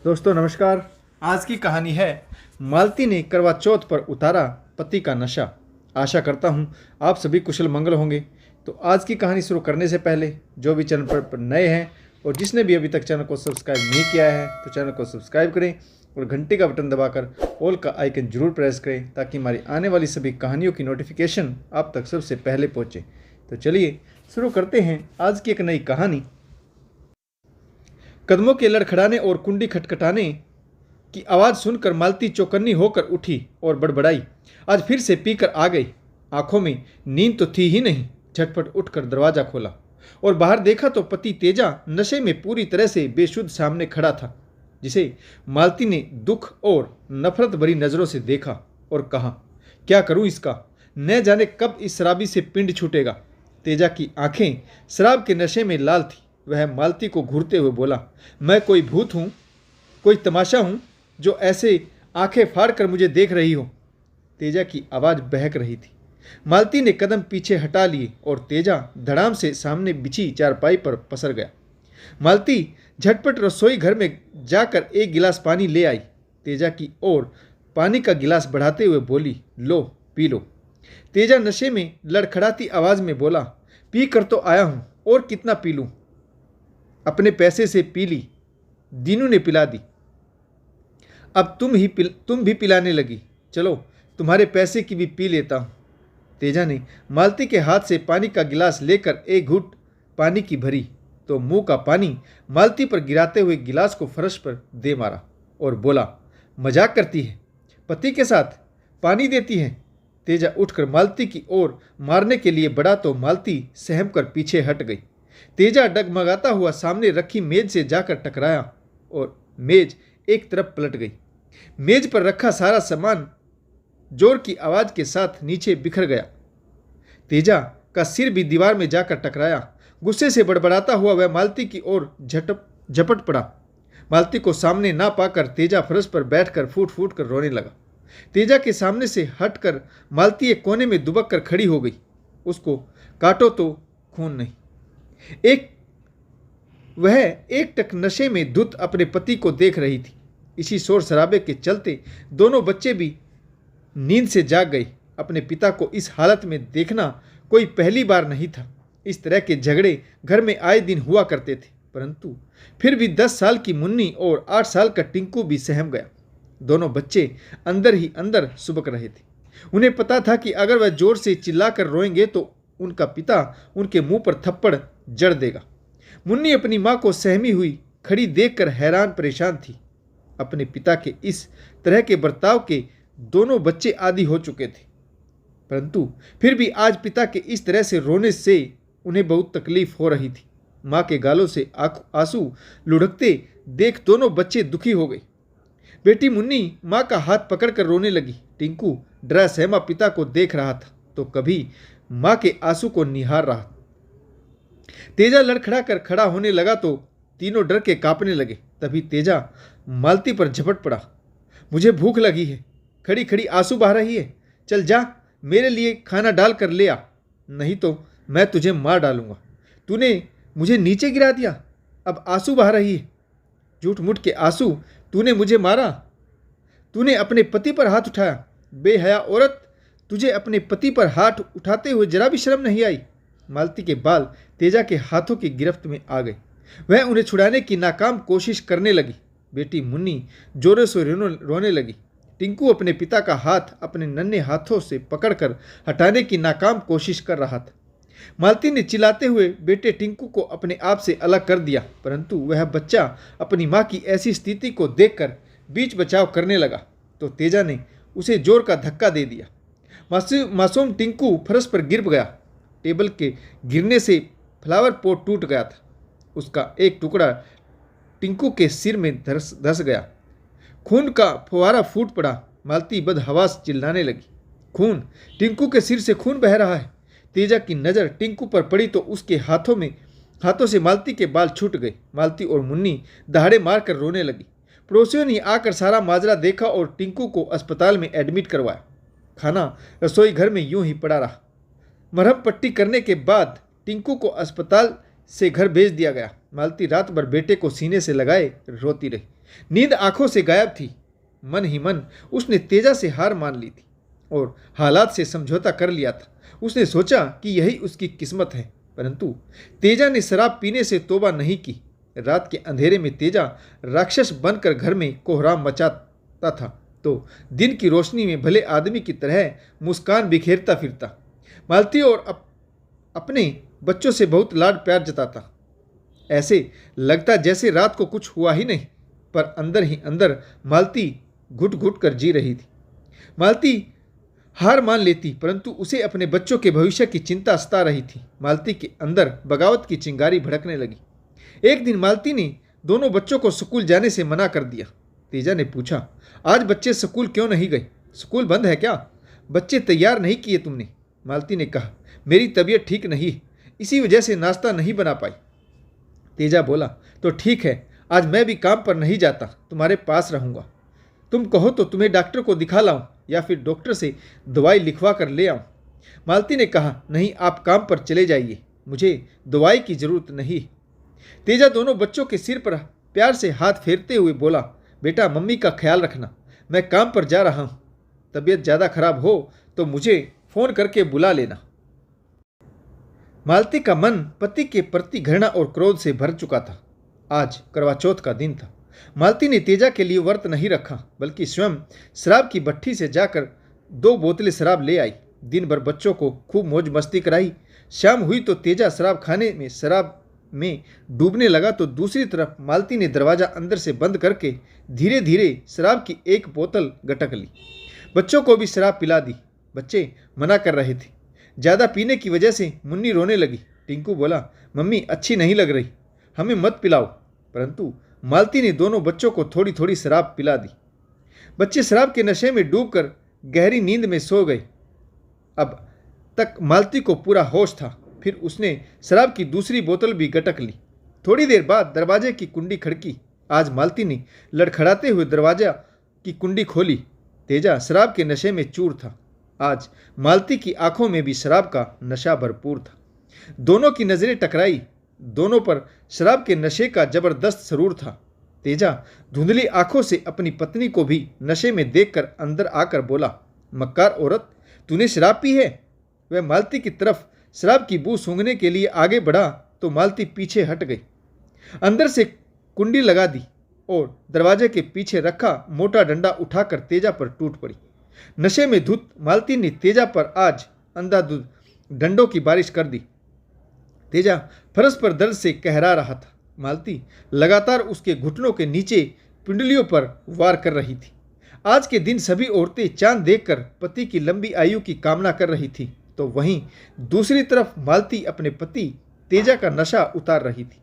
दोस्तों नमस्कार। आज की कहानी है मालती ने करवा चौथ पर उतारा पति का नशा। आशा करता हूँ आप सभी कुशल मंगल होंगे। तो आज की कहानी शुरू करने से पहले जो भी चैनल पर नए हैं और जिसने भी अभी तक चैनल को सब्सक्राइब नहीं किया है तो चैनल को सब्सक्राइब करें और घंटी का बटन दबाकर ऑल का आइकन जरूर प्रेस करें ताकि हमारी आने वाली सभी कहानियों की नोटिफिकेशन आप तक सबसे पहले पहुँचे। तो चलिए शुरू करते हैं आज की एक नई कहानी। कदमों के लड़खड़ाने और कुंडी खटखटाने की आवाज़ सुनकर मालती चौकन्नी होकर उठी और बड़बड़ाई, आज फिर से पीकर आ गई। आंखों में नींद तो थी ही नहीं। झटपट उठकर दरवाज़ा खोला और बाहर देखा तो पति तेजा नशे में पूरी तरह से बेशुद्ध सामने खड़ा था, जिसे मालती ने दुख और नफरत भरी नज़रों से देखा और कहा, क्या करूं इसका, न जाने कब इस शराबी से पिंड छूटेगा। तेजा की आंखें शराब के नशे में लाल थी। वह मालती को घूरते हुए बोला, मैं कोई भूत हूँ, कोई तमाशा हूँ जो ऐसे आंखें फाड़ कर मुझे देख रही हो। तेजा की आवाज़ बहक रही थी। मालती ने कदम पीछे हटा लिए और तेजा धड़ाम से सामने बिछी चारपाई पर पसर गया। मालती झटपट रसोई घर में जाकर एक गिलास पानी ले आई। तेजा की ओर पानी का गिलास बढ़ाते हुए बोली, लो पी लो। तेजा नशे में लड़खड़ाती आवाज़ में बोला, पी कर तो आया हूँ और कितना पी लूँ, अपने पैसे से पी ली, दीनू ने पिला दी, अब तुम भी पिलाने लगी, चलो तुम्हारे पैसे की भी पी लेता हूँ। तेजा ने मालती के हाथ से पानी का गिलास लेकर एक घूंट पानी की भरी तो मुंह का पानी मालती पर गिराते हुए गिलास को फर्श पर दे मारा और बोला, मजाक करती है, पति के साथ पानी देती है। तेजा उठकर मालती की ओर मारने के लिए बढ़ा तो मालती सहम कर पीछे हट गई। तेजा डगमगाता हुआ सामने रखी मेज से जाकर टकराया और मेज एक तरफ पलट गई। मेज पर रखा सारा सामान जोर की आवाज के साथ नीचे बिखर गया। तेजा का सिर भी दीवार में जाकर टकराया। गुस्से से बड़बड़ाता हुआ वह मालती की ओर झपट पड़ा। मालती को सामने ना पाकर तेजा फर्श पर बैठकर फूट फूट कर रोने लगा। तेजा के सामने से हटकर मालती एक कोने में दुबक कर खड़ी हो गई। उसको काटो तो खून नहीं। वह एक टक नशे में धुत अपने पति को देख रही थी। इसी शोर शराबे के चलते दोनों बच्चे भी नींद से जाग गए। अपने पिता को इस हालत में देखना कोई पहली बार नहीं था। इस तरह के झगड़े घर में आए दिन हुआ करते थे, परंतु फिर भी 10 साल की मुन्नी और 8 साल का टिंकू भी सहम गया। दोनों बच्चे अंदर ही अंदर सुबक रहे थे। उन्हें पता था कि अगर वह जोर से चिल्लाकर रोएंगे तो उनका पिता उनके मुंह पर थप्पड़ जड़ देगा। मुन्नी अपनी मां को सहमी हुई खड़ी देखकर हैरान परेशान थी। अपने पिता के इस तरह के बर्ताव के दोनों बच्चे आदी हो चुके थे, परंतु फिर भी आज पिता के इस तरह से रोने से उन्हें बहुत तकलीफ हो रही थी। मां के गालों से आंसू लुढ़कते देख दोनों बच्चे दुखी हो गए। बेटी मुन्नी मां का हाथ पकड़कर रोने लगी। टिंकू डरा सहमा पिता को देख रहा था तो कभी मां के आंसू को निहार रहा। तेजा लड़खड़ा कर खड़ा होने लगा तो तीनों डर के कांपने लगे। तभी तेजा मालती पर झपट पड़ा, मुझे भूख लगी है, खड़ी खड़ी आंसू बहा रही है, चल जा मेरे लिए खाना डाल कर ले आ, नहीं तो मैं तुझे मार डालूंगा। तूने मुझे नीचे गिरा दिया, अब आंसू बहा रही है, झूठ मूठ के आंसू, तूने मुझे मारा, तूने अपने पति पर हाथ उठाया, बेहया औरत, तुझे अपने पति पर हाथ उठाते हुए जरा भी शर्म नहीं आई। मालती के बाल तेजा के हाथों की गिरफ्त में आ गए। वह उन्हें छुड़ाने की नाकाम कोशिश करने लगी। बेटी मुन्नी जोरों से रोने लगी। टिंकू अपने पिता का हाथ अपने नन्हे हाथों से पकड़कर हटाने की नाकाम कोशिश कर रहा था। मालती ने चिल्लाते हुए बेटे टिंकू को अपने आप से अलग कर दिया, परंतु वह बच्चा अपनी मां की ऐसी स्थिति को देखकर बीच बचाव करने लगा तो तेजा ने उसे जोर का धक्का दे दिया। मासूम टिंकू फर्श पर गिर गया। टेबल के गिरने से फ्लावर पॉट टूट गया था। उसका एक टुकड़ा टिंकू के सिर में धस गया। खून का फुवारा फूट पड़ा। मालती बदहवास चिल्लाने लगी, खून, टिंकू के सिर से खून बह रहा है। तेजा की नज़र टिंकू पर पड़ी तो उसके हाथों से मालती के बाल छूट गए। मालती और मुन्नी दहाड़े मारकर रोने लगी। पड़ोसियों ने आकर सारा माजरा देखा और टिंकू को अस्पताल में एडमिट करवाया। खाना रसोई घर में यूं ही पड़ा रहा। मरहम पट्टी करने के बाद टिंकू को अस्पताल से घर भेज दिया गया। मालती रात भर बेटे को सीने से लगाए रोती रही। नींद आंखों से गायब थी। मन ही मन उसने तेजा से हार मान ली थी और हालात से समझौता कर लिया था। उसने सोचा कि यही उसकी किस्मत है, परंतु तेजा ने शराब पीने से तौबा नहीं की। रात के अंधेरे में तेजा राक्षस बनकर घर में कोहराम मचाता था तो दिन की रोशनी में भले आदमी की तरह मुस्कान बिखेरता फिरता। मालती और अपने बच्चों से बहुत लाड प्यार जताता। ऐसे लगता जैसे रात को कुछ हुआ ही नहीं, पर अंदर ही अंदर मालती घुट घुट कर जी रही थी। मालती हार मान लेती, परंतु उसे अपने बच्चों के भविष्य की चिंता सता रही थी। मालती के अंदर बगावत की चिंगारी भड़कने लगी। एक दिन मालती ने दोनों बच्चों को स्कूल जाने से मना कर दिया। तेजा ने पूछा, आज बच्चे स्कूल क्यों नहीं गए? स्कूल बंद है क्या? बच्चे तैयार नहीं किए तुमने? मालती ने कहा, मेरी तबीयत ठीक नहीं है, इसी वजह से नाश्ता नहीं बना पाई। तेजा बोला, तो ठीक है, आज मैं भी काम पर नहीं जाता, तुम्हारे पास रहूँगा। तुम कहो तो तुम्हें डॉक्टर को दिखा लाऊं या फिर डॉक्टर से दवाई लिखवा कर ले आऊं। मालती ने कहा, नहीं, आप काम पर चले जाइए, मुझे दवाई की जरूरत नहीं। तेजा दोनों बच्चों के सिर पर प्यार से हाथ फेरते हुए बोला, बेटा मम्मी का ख्याल रखना, मैं काम पर जा रहा हूं। तबीयत ज़्यादा खराब हो तो मुझे फ़ोन करके बुला लेना। मालती का मन पति के प्रति घृणा और क्रोध से भर चुका था। आज करवा चौथ का दिन था। मालती ने तेजा के लिए व्रत नहीं रखा, बल्कि स्वयं शराब की भट्ठी से जाकर 2 बोतलें शराब ले आई। दिन भर बच्चों को खूब मौज मस्ती कराई। शाम हुई तो तेजा शराब खाने में शराब में डूबने लगा तो दूसरी तरफ मालती ने दरवाज़ा अंदर से बंद करके धीरे धीरे शराब की 1 बोतल गटक ली। बच्चों को भी शराब पिला दी। बच्चे मना कर रहे थे। ज़्यादा पीने की वजह से मुन्नी रोने लगी। टिंकू बोला, मम्मी अच्छी नहीं लग रही, हमें मत पिलाओ। परंतु मालती ने दोनों बच्चों को थोड़ी थोड़ी शराब पिला दी। बच्चे शराब के नशे में डूबकर गहरी नींद में सो गए। अब तक मालती को पूरा होश था। फिर उसने शराब की दूसरी बोतल भी गटक ली। थोड़ी देर बाद दरवाजे की कुंडी खड़की। आज मालती ने लड़खड़ाते हुए दरवाजा की कुंडी खोली। तेजा शराब के नशे में चूर था। आज मालती की आंखों में भी शराब का नशा भरपूर था। दोनों की नज़रें टकराई। दोनों पर शराब के नशे का जबरदस्त सरूर था। तेजा धुंधली आंखों से अपनी पत्नी को भी नशे में देखकर अंदर आकर बोला, मक्कार औरत, तूने शराब पी है? वह मालती की तरफ शराब की बू सूंघने के लिए आगे बढ़ा तो मालती पीछे हट गई। अंदर से कुंडी लगा दी और दरवाजे के पीछे रखा मोटा डंडा उठाकर तेजा पर टूट पड़ी। नशे में धुत मालती ने तेजा पर आज अंधाधुंध डंडों की बारिश कर दी। तेजा फर्श पर दर्द से कहरा रहा था। मालती लगातार उसके घुटनों के नीचे पिंडलियों पर वार कर रही थी। आज के दिन सभी औरतें चांद देखकर पति की लंबी आयु की कामना कर रही थी, तो वहीं दूसरी तरफ मालती अपने पति तेजा का नशा उतार रही थी।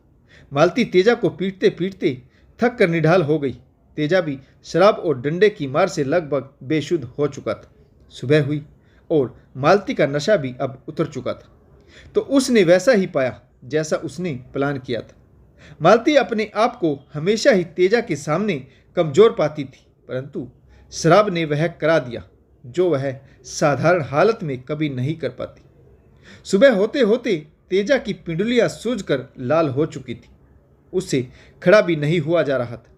मालती तेजा को पीटते पीटते थक कर निढाल हो गई। तेजा भी शराब और डंडे की मार से लगभग बेशुद्ध हो चुका था। सुबह हुई और मालती का नशा भी अब उतर चुका था, तो उसने वैसा ही पाया जैसा उसने प्लान किया था। मालती अपने आप को हमेशा ही तेजा के सामने कमज़ोर पाती थी, परंतु शराब ने वह करा दिया जो वह साधारण हालत में कभी नहीं कर पाती। सुबह होते होते तेजा की पिंडलियाँ सूजकर लाल हो चुकी थी। उससे खड़ा भी नहीं हुआ जा रहा था।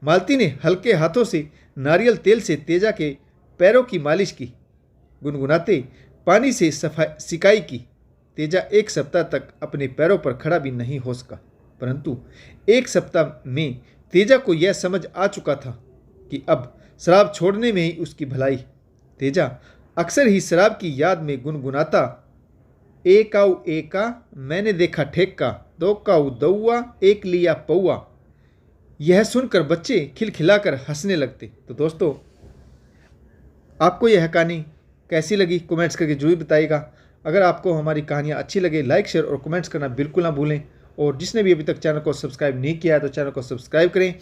मालती ने हल्के हाथों से नारियल तेल से तेजा के पैरों की मालिश की। गुनगुनाते पानी से सिकाई की। तेजा 1 सप्ताह तक अपने पैरों पर खड़ा भी नहीं हो सका, परंतु 1 सप्ताह में तेजा को यह समझ आ चुका था कि अब शराब छोड़ने में ही उसकी भलाई। तेजा अक्सर ही शराब की याद में गुनगुनाता, एक आऊ एका मैंने देखा ठेका, 2 काऊ दौआ, 1 लिया पौआ। यह सुनकर बच्चे खिलखिलाकर हंसने लगते। तो दोस्तों, आपको यह कहानी कैसी लगी कमेंट्स करके जरूर बताइएगा। अगर आपको हमारी कहानियाँ अच्छी लगे, लाइक शेयर और कमेंट्स करना बिल्कुल ना भूलें। और जिसने भी अभी तक चैनल को सब्सक्राइब नहीं किया है तो चैनल को सब्सक्राइब करें।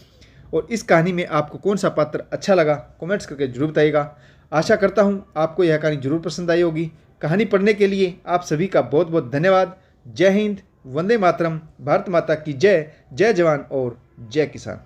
और इस कहानी में आपको कौन सा पात्र अच्छा लगा कमेंट्स करके जरूर बताइएगा। आशा करता हूँ आपको यह कहानी जरूर पसंद आई होगी। कहानी पढ़ने के लिए आप सभी का बहुत बहुत धन्यवाद। जय हिंद, वंदे मातरम, भारत माता की जय। जय जवान और जय किसान।